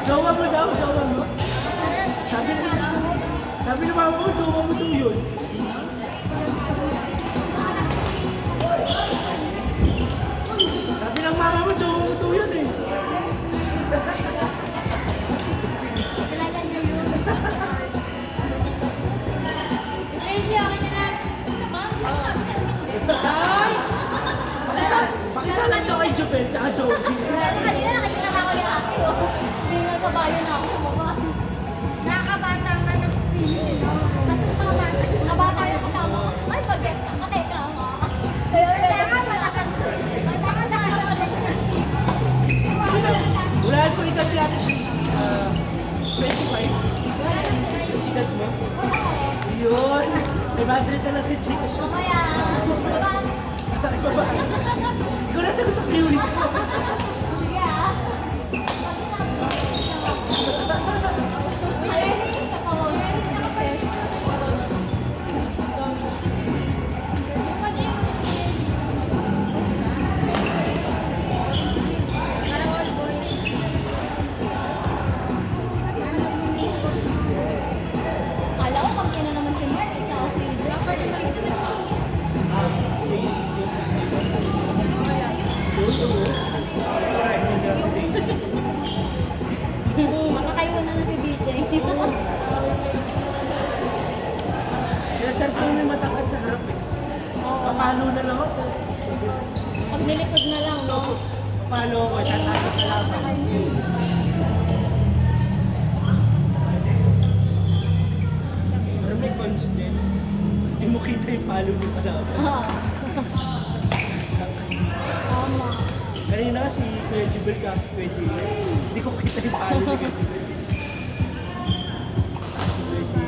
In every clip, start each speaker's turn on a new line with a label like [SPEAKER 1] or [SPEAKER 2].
[SPEAKER 1] Jowa mo daw, jowa mo. Sabi ni mama ko, jowa mo daw yun. Sabi ng mama mo, jowa mo daw yun eh.
[SPEAKER 2] Crazy, okay ka na? Ay!
[SPEAKER 1] Pakisalan nyo kay Jobel, tsaka Joby.
[SPEAKER 2] Kanina nakikita na ako ni ate ko. Hindi nagkabayo na ako sa mukha. Nakakabata nga ng feeling, no? Kasi mga bata yung kasama ko. Ay, pag-gets ako. Teka nga. Kailangan malakas.
[SPEAKER 1] Ulaan ko ikaw si Ate Tracy. 25. Edad mo? Yun. 500 na lang si Chicas.
[SPEAKER 2] Mamaya.
[SPEAKER 1] Ikaw na sagot ang kiwi ko.
[SPEAKER 2] Sige ah. Uy, Eric, nakawag. Eric, nakapress. Parang all boys. Akala ko kung kina naman si Mark, tsaka si Jack.
[SPEAKER 1] Daisy,
[SPEAKER 2] Makakaiwan na si BJ.
[SPEAKER 1] Kaya sir, kung may matangkad sa harap eh. Papalo na lang ako.
[SPEAKER 2] Pag nilikod na lang, no?
[SPEAKER 1] Papalo ako, tatakot na lang ako. Pero may constant. Hindi mo kita yung palo ni pala.
[SPEAKER 2] Tama.
[SPEAKER 1] Kanina kasi Kuya Jubel tsaka si Kuya Jay. Hindi ko kita yung palo ni Kuya Jubel. Kuya Jay.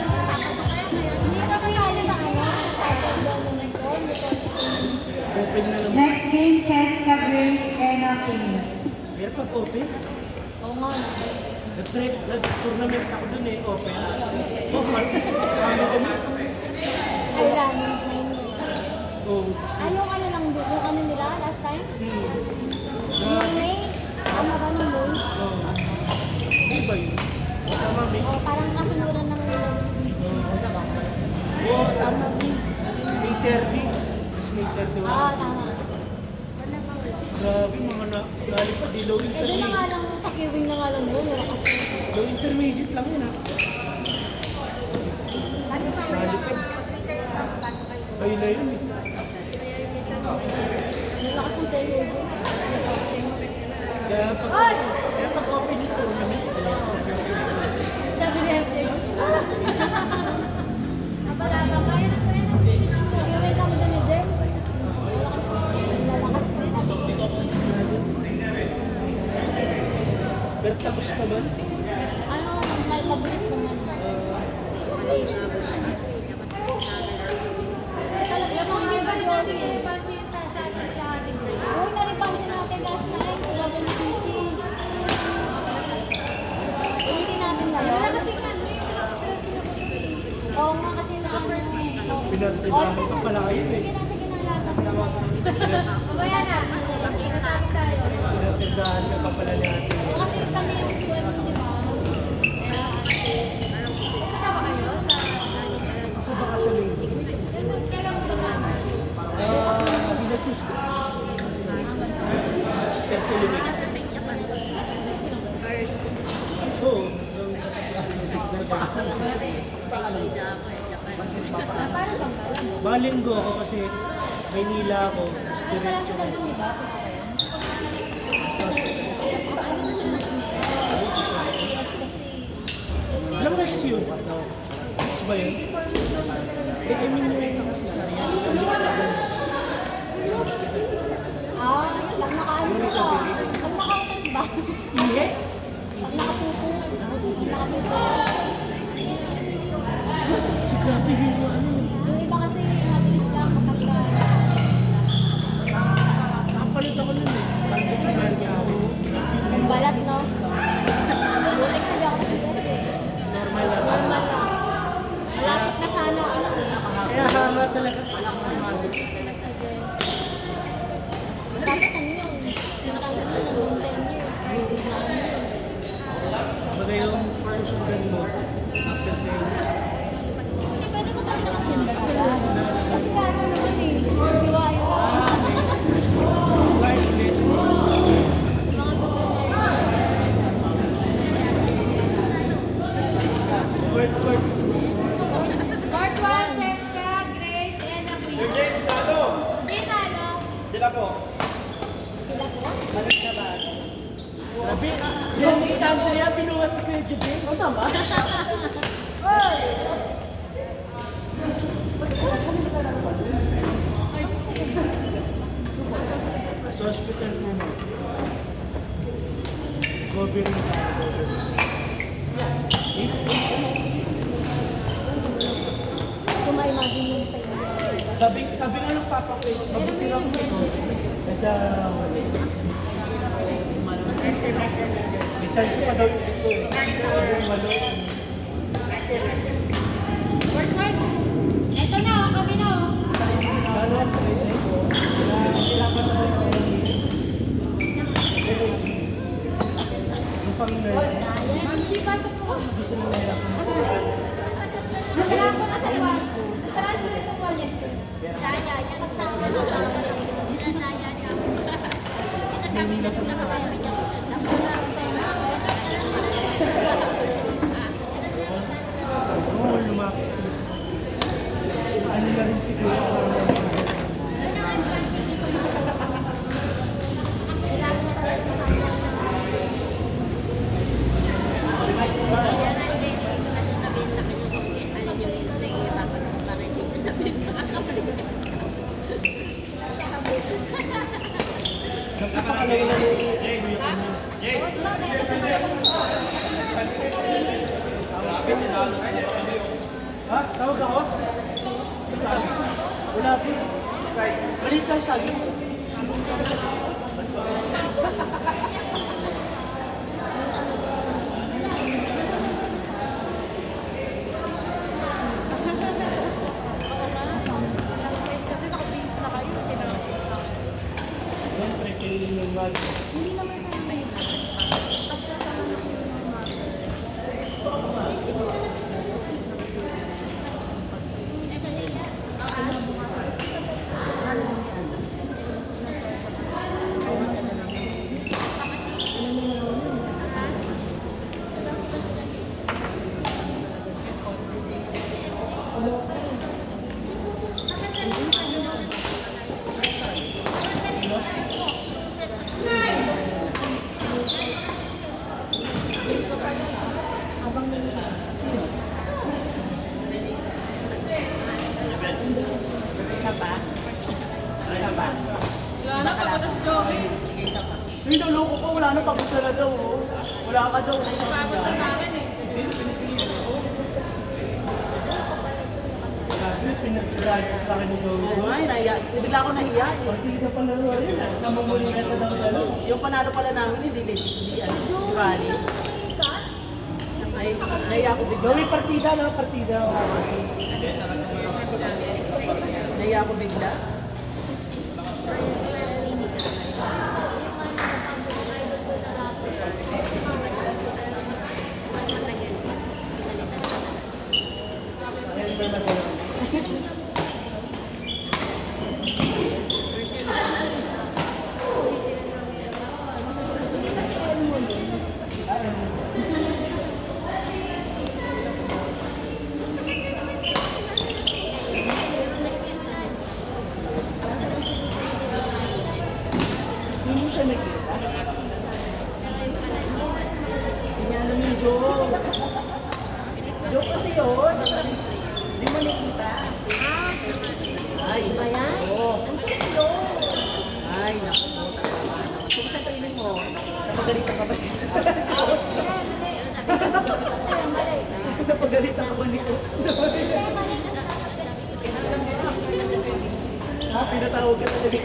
[SPEAKER 2] Hindi ka kasali na ano? Doon na
[SPEAKER 1] Open na naman.
[SPEAKER 3] Next game, Jessica Grace Ena King.
[SPEAKER 1] Meron pag open?
[SPEAKER 2] Oo nga.
[SPEAKER 1] Nag-tournament ako dun eh, open. Oh, kami kami.
[SPEAKER 2] Kailan? May
[SPEAKER 1] Oh,
[SPEAKER 2] Ay, yung ano lang doon, yung ano nila last time? Yung
[SPEAKER 1] Na,
[SPEAKER 2] May? Tama ba nung May?
[SPEAKER 1] oh. Ano ba yun? Tama, May.
[SPEAKER 2] O, parang kasunduran ng WBC.
[SPEAKER 1] Oo, tama, May. May 30. Tapos May 31.
[SPEAKER 2] Tama.
[SPEAKER 1] Grabe, mga galing pa. Di low
[SPEAKER 2] Eh, doon na nga
[SPEAKER 1] intermediate.
[SPEAKER 2] lang sa queuing na nga lang doon. Wala kasi.
[SPEAKER 1] Low intermediate lang yun, ha? Ayun na yun, eh.
[SPEAKER 2] Nalakas ng player doon.
[SPEAKER 1] Kaya pag open yung tournament,
[SPEAKER 2] Sabi ni MJ. Abalaga pa. Queuing kami doon ni James. Wala kami. Nalakas din.
[SPEAKER 1] pero tapos naman.
[SPEAKER 2] Ano, mabilis naman. Yung mga hindi pa rin natin pinipansin sa ating sa ating grade. Uy, naripansin natin last night. Grabe ni PC. Ulitin natin na yun. Wala kasing ano yung extra Oo nga kasi na ano.
[SPEAKER 1] Pinagtinahan pa pala kayo, eh.
[SPEAKER 2] Sige na, lakad na. Mamaya na. Makita tayo.
[SPEAKER 1] Pinagtinahan ka pa pala natin.
[SPEAKER 2] Kasi kami yung swim, di ba? Punta ba kayo sa
[SPEAKER 1] Ako ba ka sa linggo?
[SPEAKER 2] kailan mo naman?
[SPEAKER 1] Pinatus ko. 30 kilometers. Oo.
[SPEAKER 2] Paano bang alam?
[SPEAKER 1] Balinggo ako kasi Maynila ako. Tapos
[SPEAKER 2] Ay, wala
[SPEAKER 1] diretso
[SPEAKER 2] sa
[SPEAKER 1] ako.
[SPEAKER 2] Bandung, di ba? Punta kayo?
[SPEAKER 1] Ilang weeks yun? Weeks ba yun? I mean yung cesarean.
[SPEAKER 2] Ah, lang nakaano ka. Pag nakautan ba?
[SPEAKER 1] Hindi.
[SPEAKER 2] Pag nakapupo. Nakapupo.
[SPEAKER 1] Si grabe yung ano.
[SPEAKER 2] Yung iba kasi mabilis lang kapag
[SPEAKER 1] Nakapalit ako nun eh. Bakit ako?
[SPEAKER 2] yung balat, no? Buti ka, hindi ako nasigas eh.
[SPEAKER 1] Normal lang.
[SPEAKER 2] Normal lang. Malapit na sana ano eh.
[SPEAKER 1] Kaya hanga talaga. Malapit.
[SPEAKER 2] Tapos ano yun? Tinatawag mo noong 10 years.
[SPEAKER 1] Bagay yung susundan mo. After 10 years.
[SPEAKER 2] Hindi pwede ko tayo nakasundan agad. Kasi ano naman eh. Hiwa-hiwa.
[SPEAKER 1] Why ulit?
[SPEAKER 2] Mga gusto mo.
[SPEAKER 1] Word.
[SPEAKER 2] Part 1, Jessica, Grace, and Aquino.
[SPEAKER 4] James, ano?
[SPEAKER 2] Sino ano?
[SPEAKER 4] Sila po.
[SPEAKER 2] Sila po?
[SPEAKER 1] Balik na ba? Grabe. Yan ni Chandria, pinuhat si Kuya Jubin. O tama? Ay! Sa hospital mo mo. Gobi rin tayo.
[SPEAKER 2] Kung ma-imagine yung pain.
[SPEAKER 1] Sabi nga ng papa ko, magtira ko ito. Nasa may chance pa daw ito eh. Yung malo.
[SPEAKER 2] Ito na, kami na oh.
[SPEAKER 1] Lalo ang kasi ko, nahirapan na rin ako yung pang-nerd.
[SPEAKER 2] Mamsi, pasok po.
[SPEAKER 1] Gusto na nahirapan ako.
[SPEAKER 2] Natara ko na sa luwan. Natara ko na itong wallet. Daya, yan ang tawag na sa wallet. Daya niya. Ito kami na rin nakakayamit ako sa dami.
[SPEAKER 1] Oo, lumapit sila. Ano na rin siguro.
[SPEAKER 2] Kaya na hindi ko kasi sabihin sa kanya kung alin yung nahihirapan ako para hindi ko sabihin sa kakabalik.
[SPEAKER 1] Nagpapakalay na yung kuya kanya. Ha? Tawag ako? Sabi. Wala po. Balik tayo sabi.
[SPEAKER 2] Kasi nakabihis na kayo.
[SPEAKER 1] Siyempre, kayo yung mag...
[SPEAKER 2] Hindi naman sa akin. At kasama na ko yung habang ninilig.
[SPEAKER 1] Isa pa? Isa pa?
[SPEAKER 2] Wala na, pagod na si Joey.
[SPEAKER 1] Uy, naloko ko. Wala na pagod na daw. Oh. Wala ka daw.
[SPEAKER 2] Pagod na sa akin eh.
[SPEAKER 1] Pinag-drag ka rin ni Joey.
[SPEAKER 5] Ay, nahiya. Bigla ako nahiya.
[SPEAKER 1] Pati ka pa laro yun. Namumulikan na daw siya.
[SPEAKER 5] Yung panalo pala namin, hindi ano, di rally. Ay, nahiya ako bigla.
[SPEAKER 1] Joey, partida na. Partida.
[SPEAKER 5] Nahiya ako bigla.
[SPEAKER 1] Hindi mo siya nakita. Hindi niya alam yung Joey. Pinatawag ka talaga.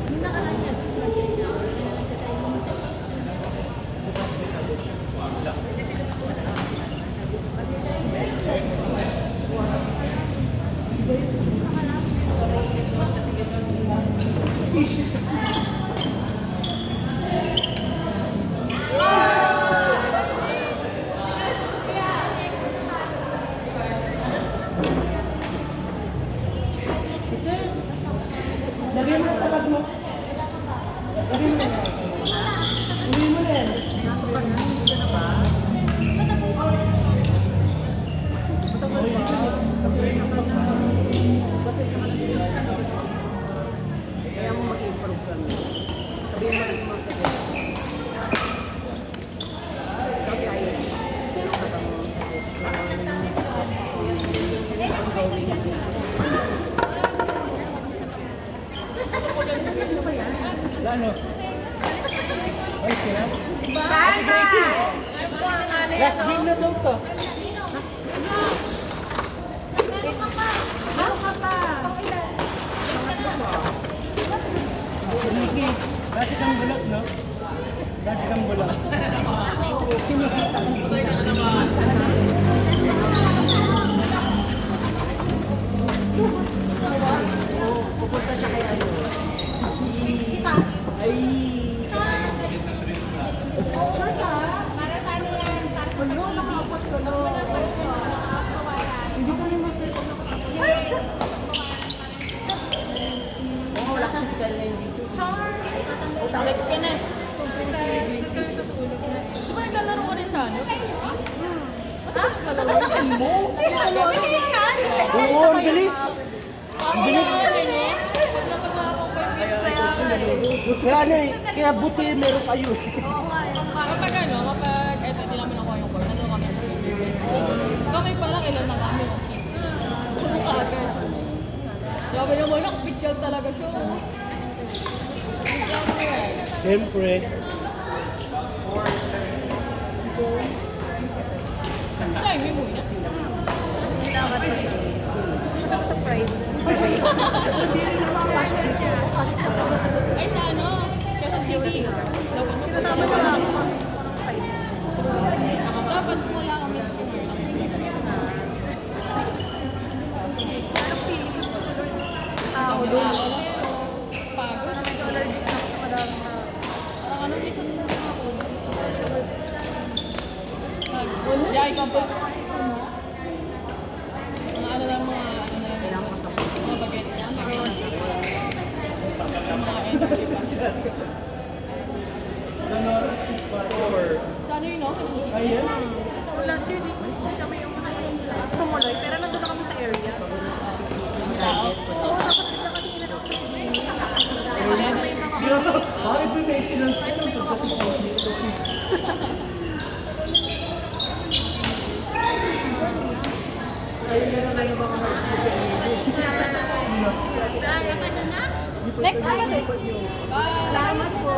[SPEAKER 2] Yung nakaraan niya, gusto lang din niya. Hindi na nagtatay ng
[SPEAKER 1] Lagyan mo na sa bag mo. Lagyan mo na. Uwi mo na yan.
[SPEAKER 5] Kaya mo mag-improve kami. Sabihin mo rin mga sabi. Ikaw tayo. Meron ka bang
[SPEAKER 1] Gano? Ay, sila? Ate Gracie! Last game na daw to. Ricky, dati kang bulag, no? Dati kang bulag. Sinikita kang bulag.
[SPEAKER 5] pupunta siya kay ano.
[SPEAKER 1] Ay,
[SPEAKER 2] Para sa ano yan? Para sa
[SPEAKER 5] Hindi ko rin mas wala kasi si Kyle dito.
[SPEAKER 4] Alex ka na. Tapos kami tutulog na. Di ba naglalaro ka rin sa ano? Ha? Kalaro mo?
[SPEAKER 1] oo, ang bilis.
[SPEAKER 4] Ang bilis. Pag napag-aapang
[SPEAKER 1] Kaya ano eh, kaya buti meron kayo.
[SPEAKER 4] Kapag ano, kapag eto, hindi namin nakuha yung board, ano kami sa kami pala, ilan na kami yung kids. Puro ka agad. Sabi niya mo lang, picture talaga siya.
[SPEAKER 1] Siyempre.
[SPEAKER 4] Sa hindi mo na.
[SPEAKER 5] Sa private.
[SPEAKER 4] Ay, sa ano? Kasi City. Dapat
[SPEAKER 5] Sinasama ko lang ako.
[SPEAKER 4] dapat wala kami.
[SPEAKER 5] Tao doon.
[SPEAKER 4] Pagod. Parang ano, minsan na ako. Jai ka po. Mga ano lang mga ano na yun.
[SPEAKER 5] Kailangan ko sa
[SPEAKER 4] Mga bagets. Mga energy pa. Sa ano yun, no? Sa City.
[SPEAKER 1] Ayan.
[SPEAKER 5] last year, di kami yung tumuloy, pero nandun na kami sa area.
[SPEAKER 4] Tao.
[SPEAKER 5] Oo, tapos bigla kasi ginagawa sa
[SPEAKER 1] Bakit may maintenance ito? Pagdating ko dito.
[SPEAKER 4] Next Saturday.
[SPEAKER 5] Salamat po.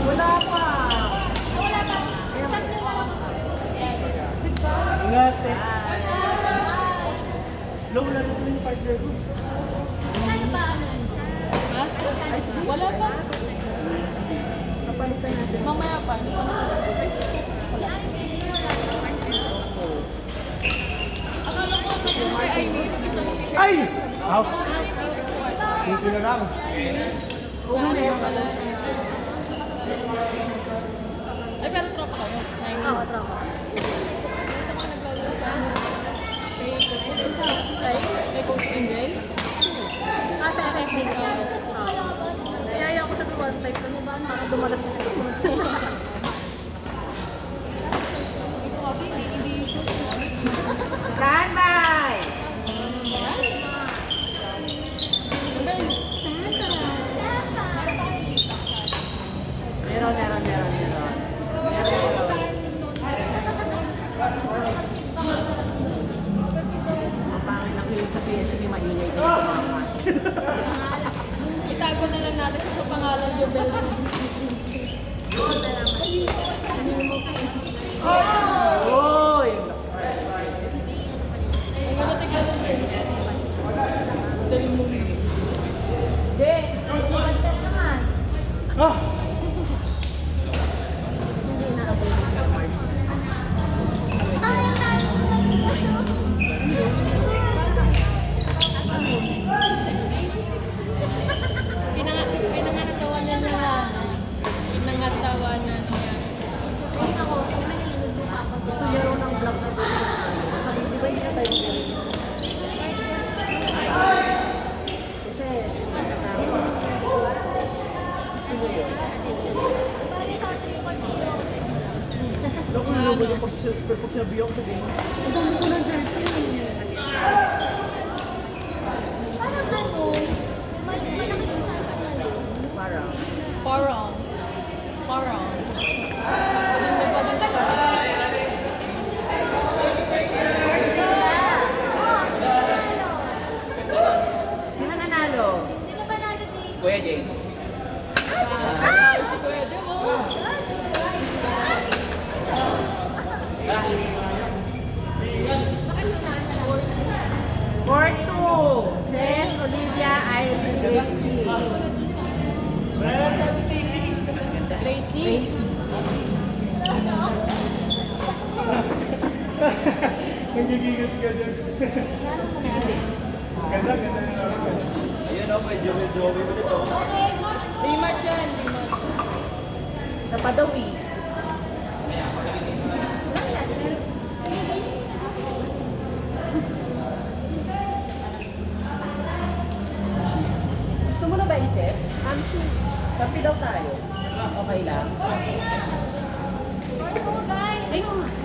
[SPEAKER 5] Wala pa.
[SPEAKER 2] Wala pa. Chat niyo na lang.
[SPEAKER 4] Yes.
[SPEAKER 1] Ingat eh. Low na rin yung partner ko.
[SPEAKER 2] Ano ba ano siya?
[SPEAKER 4] Ha? Wala pa.
[SPEAKER 5] Kapalitan natin.
[SPEAKER 4] Mamaya pa. Hindi pa na.
[SPEAKER 2] Si Ivy, wala pa.
[SPEAKER 4] Akala ko kasi ay isang
[SPEAKER 1] Ay! Out! Thank you na lang.
[SPEAKER 4] Ay, pero tropa kayo.
[SPEAKER 5] Oo, tropa.
[SPEAKER 4] Ito mga naglalaro sa ano. Kay Coach Angel.
[SPEAKER 5] Sa FFB. Kaya ko sa duwan type kasi dumalas na Meron. Ang pangit na clean sa PSP, maingay ko kumakain.
[SPEAKER 4] Itago na lang natin sa pangalan yung Bell.
[SPEAKER 5] Oy!
[SPEAKER 4] Ay, wala tignan ng Bell. Dali mo.
[SPEAKER 2] Hindi. Bumad ka na naman.
[SPEAKER 1] Ah!
[SPEAKER 4] Pinangatawanan niya lang. Pinangatawanan niya.
[SPEAKER 2] Ay, nako. Sa malilinod mo pa pag
[SPEAKER 5] Gusto niya raw ng vlog na doon. Sabi, di ba hindi na tayo ganito? Kasi,
[SPEAKER 2] Bali sa 3.0.
[SPEAKER 5] loko yung pag sinabi ako sa game. Ang dami ko ng jersey.
[SPEAKER 2] Parang ano, malaki yung size na lang.
[SPEAKER 5] Parang.
[SPEAKER 4] Parang.
[SPEAKER 5] Sino nanalo?
[SPEAKER 2] Sino ba nalo din?
[SPEAKER 1] Kuya James.
[SPEAKER 4] Ay, si Kuya Jim, oh.
[SPEAKER 5] Court 2. Says Olivia Iris Gracie.
[SPEAKER 1] Wala sa ating Casey.
[SPEAKER 4] Tracy.
[SPEAKER 1] Nagigigit ka dyan. Ganda na naman. Ayun o, medyo okay mo dito.
[SPEAKER 4] Rematch yan. Rematch.
[SPEAKER 5] Sa Padawi. Gusto mo na ba isip? Kapi daw tayo. Okay lang.
[SPEAKER 2] Okay na. Or go, guys.
[SPEAKER 5] Ayun.